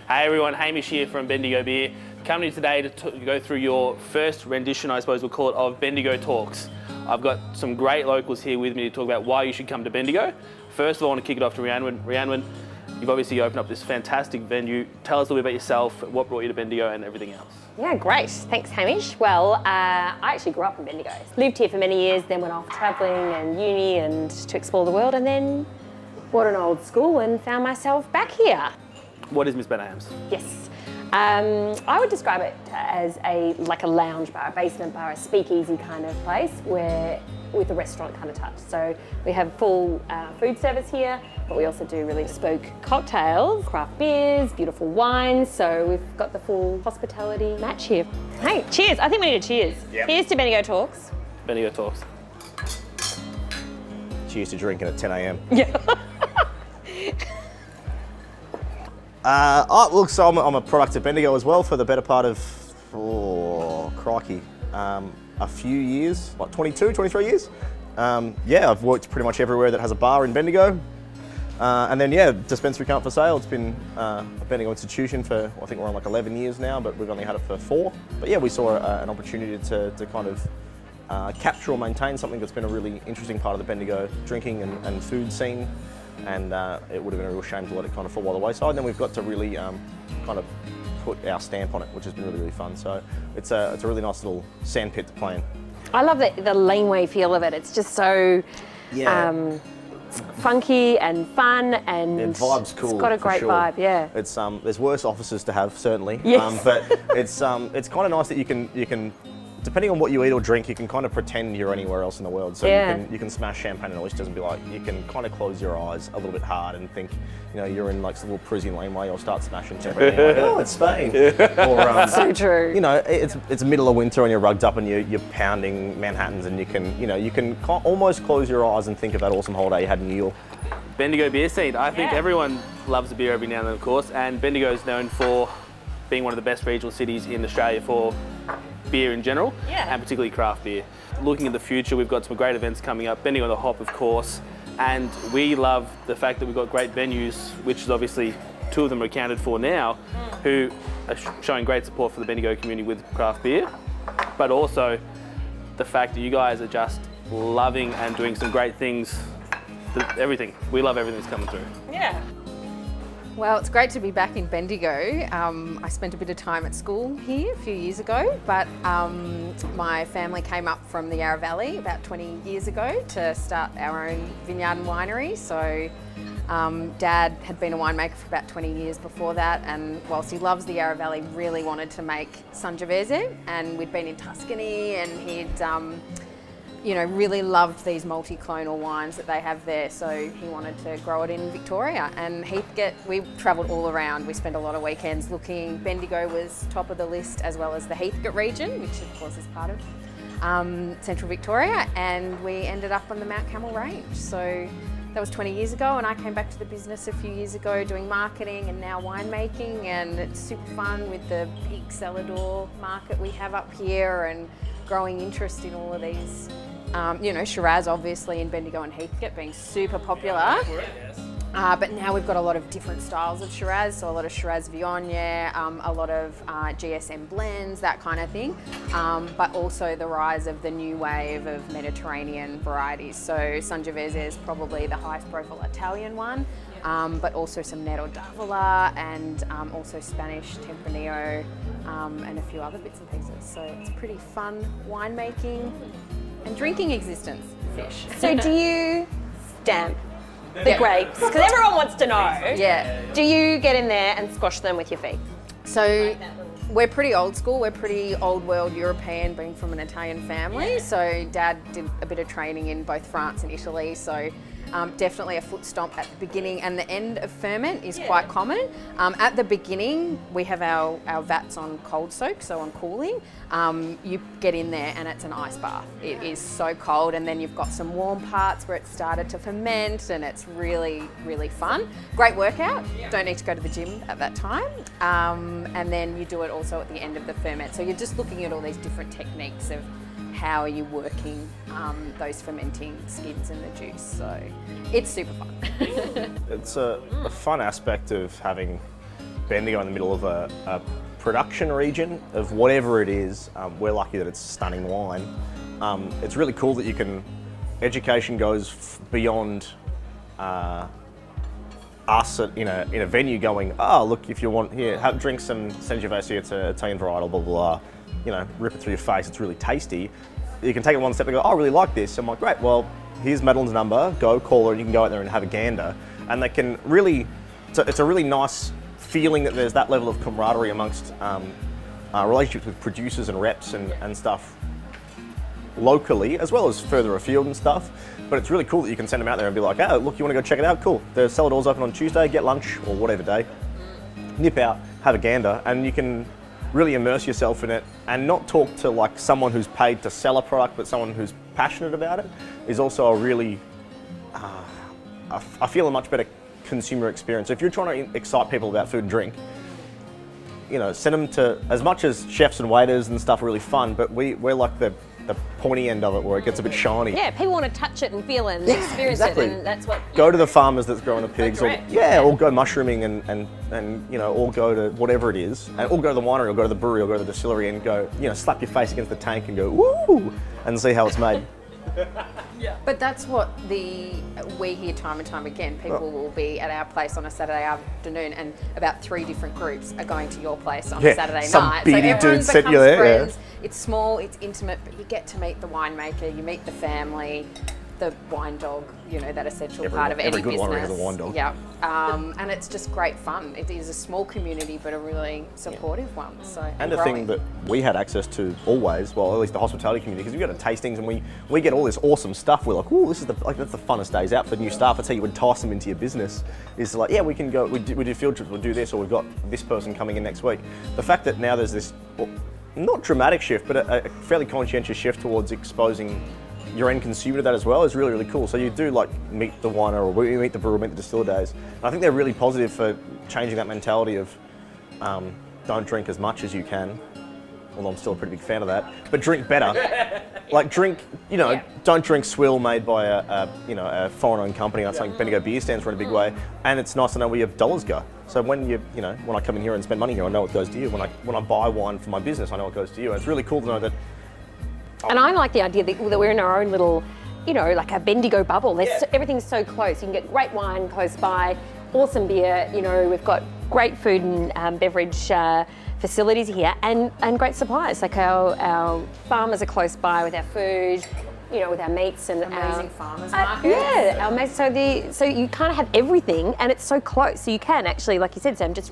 Hey everyone, Hamish here from Bendigo Beer. Coming today to go through your first rendition, I suppose we'll call it, of Bendigo Talks. I've got some great locals here with me to talk about why you should come to Bendigo. First of all, I want to kick it off to Rhianwen. Rhianwen, you've obviously opened up this fantastic venue. Tell us a little bit about yourself, what brought you to Bendigo and everything else. Yeah, great. Thanks, Hamish. Well, I actually grew up in Bendigo. Lived here for many years, then went off travelling and uni and to explore the world, and then bought an old school and found myself back here. What is Miss Benham's? Yes. I would describe it as like a lounge bar, a basement bar, a speakeasy kind of place where with a restaurant kind of touch. So we have full food service here, but we also do really bespoke cocktails, craft beers, beautiful wines. So we've got the full hospitality match here. Hey, cheers. I think we need a cheers. Yep. Here's to Bendigo Talks. Bendigo Talks. Cheers to drinking at 10 a.m. Yeah. Look, so I'm a product of Bendigo as well for the better part of, crikey, a few years, like 22, 23 years. Yeah, I've worked pretty much everywhere that has a bar in Bendigo. And then, yeah, Dispensary come up for sale. It's been a Bendigo institution for, I think we're on like 11 years now, but we've only had it for 4. But yeah, we saw an opportunity to kind of capture or maintain something that's been a really interesting part of the Bendigo drinking and food scene. And it would have been a real shame to let it kind of fall by the wayside. And then we've got to really kind of put our stamp on it, which has been really, really fun. So it's a really nice little sandpit to play in. I love the laneway feel of it. It's just so funky and fun, and the vibe's cool. It's got a great vibe, yeah. It's there's worse offices to have, certainly. Yes. But it's kind of nice that you can. Depending on what you eat or drink, you can kind of pretend you're anywhere else in the world. So you can smash champagne and oysters and be like, you can kind of close your eyes a little bit hard and think, you know, you're in like some little Parisian laneway, or start smashing champagne. And you're like, oh, it's Spain. Or, so true. You know, it's middle of winter and you're rugged up and you're pounding Manhattans, and you can almost close your eyes and think of that awesome holiday you had in New York. Bendigo beer scene. I think everyone loves a beer every now and then, of course, and Bendigo is known for being one of the best regional cities in Australia for beer in general, and particularly craft beer. Looking at the future, we've got some great events coming up, Bendigo on the Hop, of course, and we love the fact that we've got great venues, which is obviously 2 of them are accounted for now, who are showing great support for the Bendigo community with craft beer, but also the fact that you guys are just loving and doing some great things. Everything. We love everything that's coming through. Yeah. Well, it's great to be back in Bendigo. I spent a bit of time at school here a few years ago, but my family came up from the Yarra Valley about 20 years ago to start our own vineyard and winery. So Dad had been a winemaker for about 20 years before that, and whilst he loves the Yarra Valley, really wanted to make Sangiovese, and we'd been in Tuscany, and he'd you know, really loved these multi-clonal wines that they have there, so he wanted to grow it in Victoria. And Heathcote, we travelled all around. We spent a lot of weekends looking. Bendigo was top of the list, as well as the Heathcote region, which of course is part of central Victoria, and we ended up on the Mount Camel range. So that was 20 years ago, and I came back to the business a few years ago doing marketing and now winemaking, and it's super fun with the big cellar door market we have up here and growing interest in all of these. You know, Shiraz obviously in Bendigo and Heathcote being super popular, but now we've got a lot of different styles of Shiraz, so a lot of Shiraz Viognier, a lot of GSM blends, that kind of thing, but also the rise of the new wave of Mediterranean varieties. So Sangiovese is probably the highest profile Italian one, but also some Nero d'Avola and also Spanish Tempranillo and a few other bits and pieces. So it's pretty fun winemaking and drinking existence, fish. So do you stamp the grapes? Because everyone wants to know. Yeah. Do you get in there and squash them with your feet? So we're pretty old school. We're pretty old world European, being from an Italian family. So Dad did a bit of training in both France and Italy. So definitely a foot stomp at the beginning and the end of ferment is quite common. At the beginning, we have our vats on cold soak, so on cooling. You get in there and it's an ice bath. It is so cold, and then you've got some warm parts where it started to ferment, and it's really, really fun. Great workout. Don't need to go to the gym at that time. And then you do it also at the end of the ferment. So you're just looking at all these different techniques of how are you working those fermenting skids in the juice. So it's super fun. It's a fun aspect of having Bendigo in the middle of a production region of whatever it is. We're lucky that it's stunning wine. It's really cool that you can, education goes beyond us in a venue going, oh, look, if you want, here, have drinks and Sangiovese, it's an Italian varietal, blah, blah, blah. You know, rip it through your face, it's really tasty. You can take it one step and go, oh, I really like this. I'm like, great, well, here's Madeline's number, go call her and you can go out there and have a gander. And they can really, it's a really nice feeling that there's that level of camaraderie amongst relationships with producers and reps and stuff locally, as well as further afield and stuff. But it's really cool that you can send them out there and be like, oh, look, you want to go check it out? Cool. The cellar doors open on Tuesday, get lunch or whatever day, nip out, have a gander, and you can really immerse yourself in it and not talk to like someone who's paid to sell a product, but someone who's passionate about it is also a really, I feel a much better consumer experience. If you're trying to excite people about food and drink, you know, send them to, as much as chefs and waiters and stuff are really fun, but we're like the pointy end of it where it gets a bit shiny. Yeah, people want to touch it and feel it and experience exactly. it, and that's what... Go to the farmers that's growing the pigs, or, yeah. or go mushrooming and you know, or go to whatever it is, and or go to the winery, or go to the brewery, or go to the distillery and go, you know, slap your face against the tank and go, woo, and see how it's made. Yeah. But that's what we hear time and time again. People will be at our place on a Saturday afternoon, and about 3 different groups are going to your place on a Saturday night. So everyone becomes friends. Yeah. It's small, it's intimate, but you get to meet the winemaker, you meet the family, the wine dog, you know, that essential part of any business. Every good winery has a wine dog. Yeah, and it's just great fun. It is a small community, but a really supportive one. So and the thing that we had access to always, well, at least the hospitality community, because we go to tastings and we get all this awesome stuff. We're like, oh, this is that's the funnest days out for new staff. That's how you entice them into your business. Is like, yeah, we can go, we do field trips, we'll do this, or we've got this person coming in next week. The fact that now there's this, well, not dramatic shift, but a fairly conscientious shift towards exposing your end consumer to that as well is really, really cool. So you do like meet the winer, or we meet the brewer, meet the distiller days. And I think they're really positive for changing that mentality of don't drink as much as you can, although I'm still a pretty big fan of that, but drink better. Like drink, you know, don't drink swill made by a foreign-owned company. That's something Bendigo Beer stands for in a big way. And it's nice to know where your dollars go. So when when I come in here and spend money here, I know what goes to you. When I buy wine for my business, I know what goes to you. And it's really cool to know that. And I like the idea that we're in our own little, you know, like a Bendigo bubble. Everything's so close. You can get great wine close by, awesome beer. You know, we've got great food and beverage facilities here, and great suppliers. Like our farmers are close by with our food, you know, with our meats and amazing farmers markets. Yeah, so you kind of have everything, and it's so close. So you can actually, like you said, Sam, just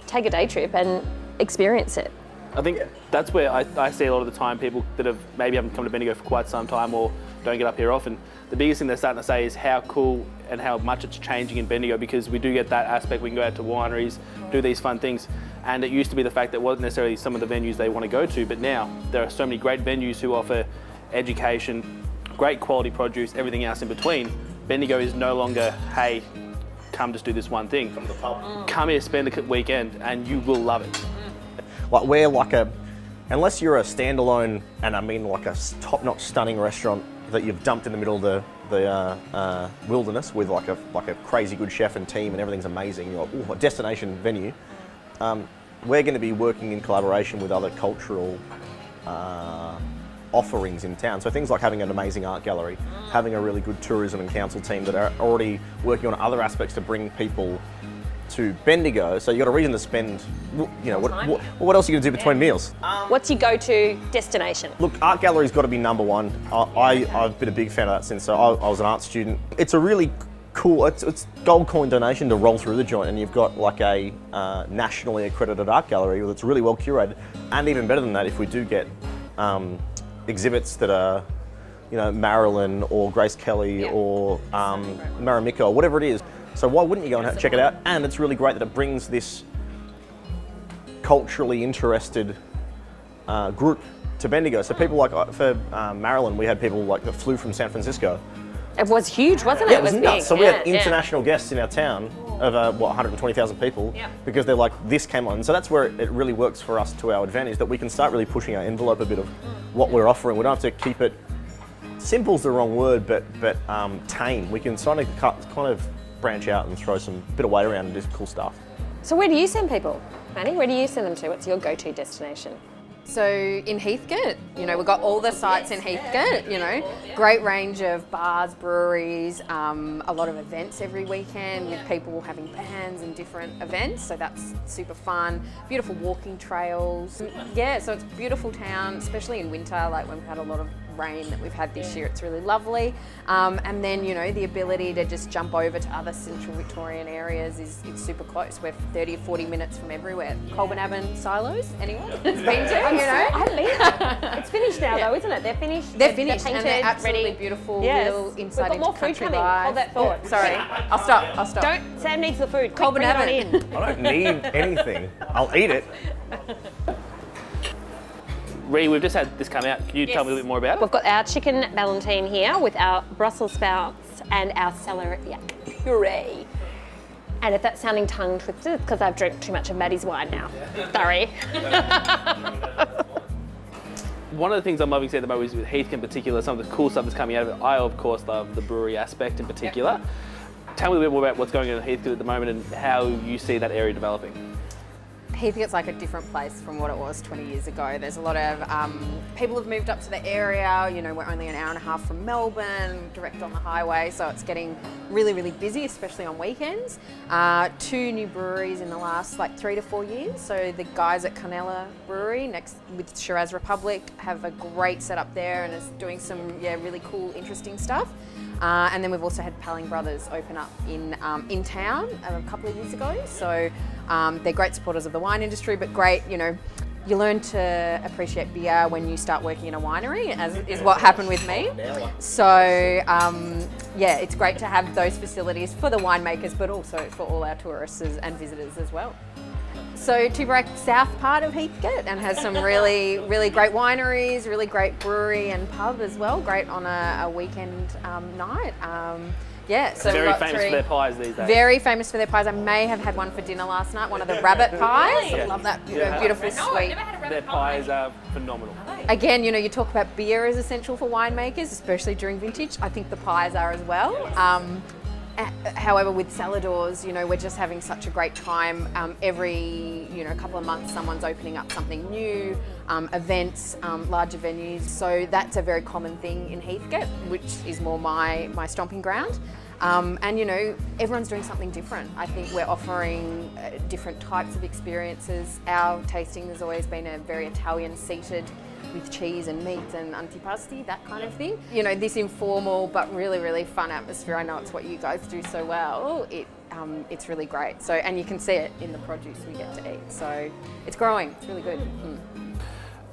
take a day trip and experience it. I think that's where I see a lot of the time people that haven't come to Bendigo for quite some time or don't get up here often. The biggest thing they're starting to say is how cool and how much it's changing in Bendigo, because we do get that aspect. We can go out to wineries, do these fun things. And it used to be the fact that it wasn't necessarily some of the venues they want to go to, but now there are so many great venues who offer education, great quality produce, everything else in between. Bendigo is no longer, hey, come just do this one thing. Come to the pub. Come here, spend a weekend, and you will love it. Like we're like unless you're a standalone, and I mean like a top-notch stunning restaurant that you've dumped in the middle of the wilderness with like a crazy good chef and team and everything's amazing, you're like, ooh, a destination venue. We're going to be working in collaboration with other cultural offerings in town. So things like having an amazing art gallery, having a really good tourism and council team that are already working on other aspects to bring people to Bendigo, so you've got a reason to spend, you know, what else are you going to do between meals? What's your go-to destination? Look, art gallery's got to be number one. I've been a big fan of that since I was an art student. It's a really cool, it's gold coin donation to roll through the joint, and you've got like a nationally accredited art gallery that's really well curated. And even better than that, if we do get exhibits that are, you know, Marilyn or Grace Kelly or Maramika or whatever it is. So why wouldn't you go and check it out? And it's really great that it brings this culturally interested group to Bendigo. So people like, for Marilyn, we had people like that flew from San Francisco. It was huge, wasn't it? Yeah, it was nuts. Big. So we had international guests in our town of 120,000 people because they're like, this came on. So that's where it really works for us to our advantage, that we can start really pushing our envelope a bit of what we're offering. We don't have to keep it, simple's the wrong word, but tame. We can kind of branch out and throw some bit of weight around and do some cool stuff. So where do you send people, Maddie? Where do you send them to? What's your go-to destination? So in Heathcote, you know, we've got all the sites in Heathcote, you know, great range of bars, breweries, a lot of events every weekend with people having bands and different events, so that's super fun. Beautiful walking trails. Yeah, so it's a beautiful town, especially in winter, like when we've had a lot of rain that we've had this year, it's really lovely. And then, you know, the ability to just jump over to other central Victorian areas it's super close. We're 30 or 40 minutes from everywhere. Colbernabon Silos, anyone has been to, you know? I haven't been. It's finished now though, isn't it? They're finished. They're finished painted, and they're absolutely ready. beautiful, Yes. little insight We've got more into food country coming. vibes. Hold that thought. Sorry, I'll stop. Don't, Sam needs the food. Quick, bring it on in. I don't need anything. I'll eat it. Rhi, we've just had this come out. Can you tell me a little bit more about it? We've got our chicken Valentine here with our Brussels sprouts and our celery puree. And if that's sounding tongue twisted, it's because I've drank too much of Maddie's wine now. Sorry. One of the things I'm loving at the moment is with Heathcote in particular, some of the cool stuff that's coming out of it. I, of course, love the brewery aspect in particular. Tell me a little bit more about what's going on in Heathcote at the moment and how you see that area developing. Heathcote's like a different place from what it was 20 years ago. There's a lot of people have moved up to the area. You know, we're only an hour and a half from Melbourne, direct on the highway, so it's getting really, really busy, especially on weekends. 2 new breweries in the last like 3 to 4 years. So the guys at Carnella Brewery, next with Shiraz Republic, have a great setup there and is doing some really cool, interesting stuff. And then we've also had Palling Brothers open up in town a couple of years ago. So they're great supporters of the wine industry, but great, you know, you learn to appreciate beer when you start working in a winery, as is what happened with me. So yeah, it's great to have those facilities for the winemakers, but also for all our tourists and visitors as well. So Tuberec south part of Heathcote and has some really, really great wineries, really great brewery and pub as well. Great on a weekend night. Yeah, so very famous for their pies these days. Very famous for their pies. I may have had one for dinner last night, one of the rabbit pies. Yeah. I love that beautiful sweet. Their pies are phenomenal. Again, you know, you talk about beer is essential for winemakers, especially during vintage. I think the pies are as well. However, with Saladors, you know, we're just having such a great time. Every, you know, couple of months, someone's opening up something new, events, larger venues. So that's a very common thing in Heathcote, which is more my stomping ground. And, you know, everyone's doing something different. I think we're offering different types of experiences. Our tasting has always been a very Italian seated, with cheese and meat and antipasti, that kind of thing. You know, this informal but really, really fun atmosphere. I know it's what you guys do so well. It's really great. So, and you can see it in the produce we get to eat. So it's growing, it's really good.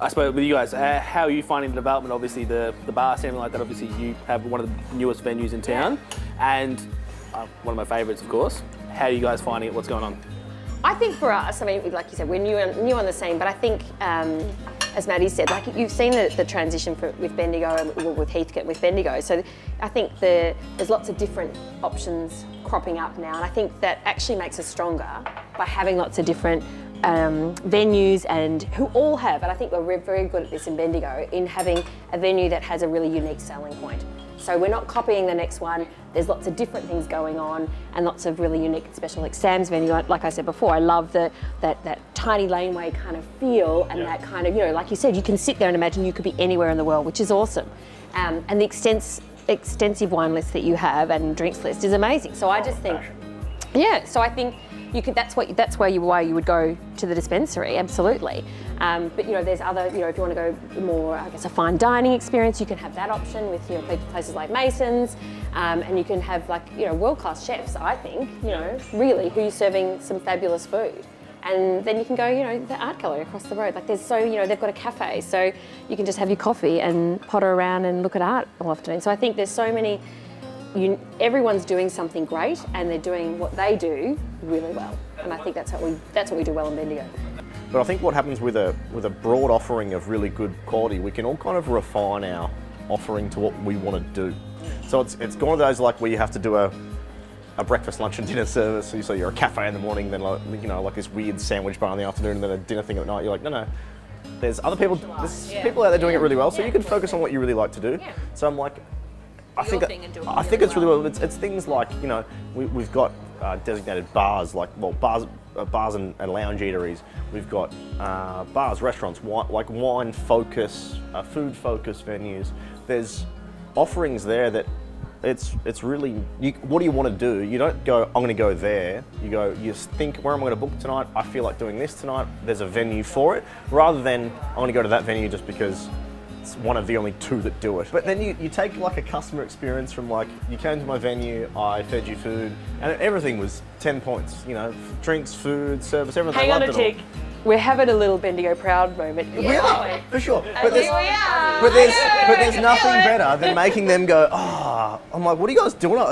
I suppose with you guys, how are you finding the development? Obviously the bar, something like that, obviously you have one of the newest venues in town and one of my favourites, of course. How are you guys finding it? What's going on? I think for us, I mean, like you said, we're new on the scene, but I think, as Maddie said, like you've seen the transition with Bendigo and with Heathcote with Bendigo. So I think there's lots of different options cropping up now, and I think that actually makes us stronger by having lots of different venues and who all have, and I think we're very good at this in Bendigo, in having a venue that has a really unique selling point. So we're not copying the next one. There's lots of different things going on and lots of really unique and special, like Sam's venue, like I said before, I love that tiny laneway kind of feel and that kind of, you know, like you said, you can sit there and imagine you could be anywhere in the world, which is awesome. And the extensive wine list that you have and drinks list is amazing. So I just think, yeah, so I think you could, that's why you would go to the dispensary, absolutely. But you know, there's other, you know, if you want to go more, I guess, a fine dining experience, you can have that option with, you know, places like Mason's, and you can have, like, you know, world-class chefs, I think, you know, really, who's serving some fabulous food. And then you can go, you know, the art gallery across the road. Like there's so, you know, they've got a cafe, so you can just have your coffee and potter around and look at art all afternoon. So I think there's so many, everyone's doing something great and they're doing what they do really well. And I think that's what we do well in Bendigo. But I think what happens with a broad offering of really good quality, we can all kind of refine our offering to what we want to do. So it's one of those like where you have to do a breakfast, lunch and dinner service. So you're a cafe in the morning, then like, you know, like this weird sandwich bar in the afternoon and then a dinner thing at night. You're like, no. There's other people, there's people out there doing it really well, so you can focus on what you really like to do. Yeah. So I'm like, I think it's really well. It's things like, you know, we've got designated bars, like, well, bars, bars and lounge eateries. We've got bars, restaurants, wine focus, food focus venues. There's offerings there that it's really, what do you want to do? You don't go, I'm going to go there. You think, where am I going to book tonight? I feel like doing this tonight. There's a venue for it, rather than I'm going to go to that venue just because it's one of the only two that do it. But then you take like a customer experience from like, you came to my venue, I fed you food, and everything was 10 points. You know, drinks, food, service, everything. Hang on a tick. We're having a little Bendigo proud moment. We are, for sure. But there's nothing better than making them go, oh, I'm like, what are you guys doing?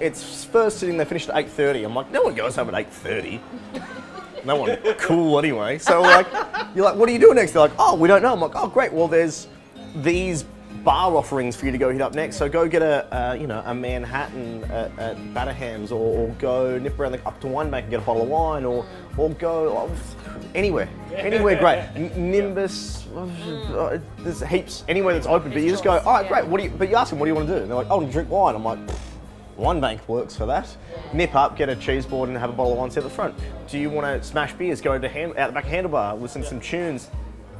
It's first sitting there, finished at 8:30. I'm like, no one goes home at 8:30. No one cool anyway. So like, you're like, what are you doing next? They're like, oh, we don't know. I'm like, oh, great. Well, there's these bar offerings for you to go hit up next. So go get a Manhattan at Batterham's, or go nip around up to Winebank and get a bottle of wine, or go anywhere great. Nimbus, there's heaps anywhere that's open. But you just go, all right, great. But you ask them, what do you want to do? And they're like, oh, to drink wine. I'm like, Winebank works for that. Nip up, get a cheese board, and have a bottle of wine sit at the front. Do you want to smash beers? Go to out the back of Handlebar, listen to some tunes.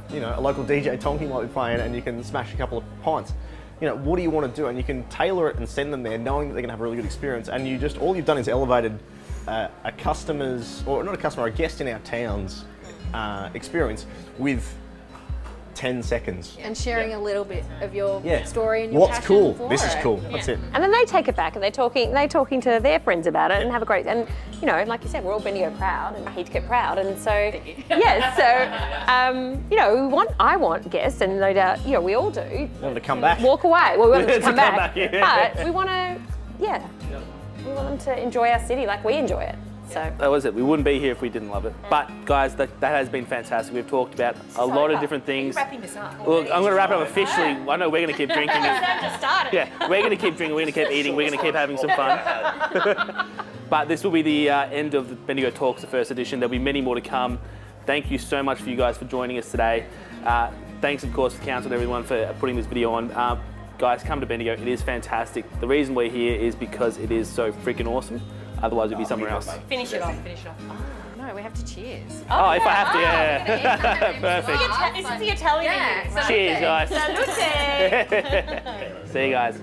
You know, a local DJ Tonky might be playing, and you can smash a couple of pints. You know, what do you want to do? And you can tailor it and send them there, knowing that they're going to have a really good experience. And you just, all you've done is elevated a customer's, or not a customer, a guest in our town's experience with 10 seconds. And sharing a little bit of your story and your what's passion cool. for This is it. cool. That's it. And then they take it back and they're talking to their friends about it and have a great, and you know, like you said, we're all Bendigo proud and Heathcote proud, and so you know, I want guests, and no doubt, you know, we all do. Want to come back? Walk away. Well, we want them to come back, yeah. but we want to, we want them to enjoy our city like we enjoy it. So that was it. We wouldn't be here if we didn't love it. But guys, that has been fantastic. We've talked about a lot of different things. Wrapping this up. Look, I'm going to wrap it up officially. I know we're going to keep drinking. Just started. Yeah, we're going to keep drinking. We're going to keep eating. We're going to keep having some fun. But this will be the end of the Bendigo Talks, the first edition. There'll be many more to come. Thank you so much for you guys for joining us today. Thanks, of course, to Council and everyone for putting this video on. Guys, come to Bendigo. It is fantastic. The reason we're here is because it is so freaking awesome. Otherwise, we'd be somewhere else. Finish it off. Oh, no, we have to cheers. Oh, if I have to, yeah. Perfect. This is the Italian. Yeah. Cheers, guys. Salute. See you guys.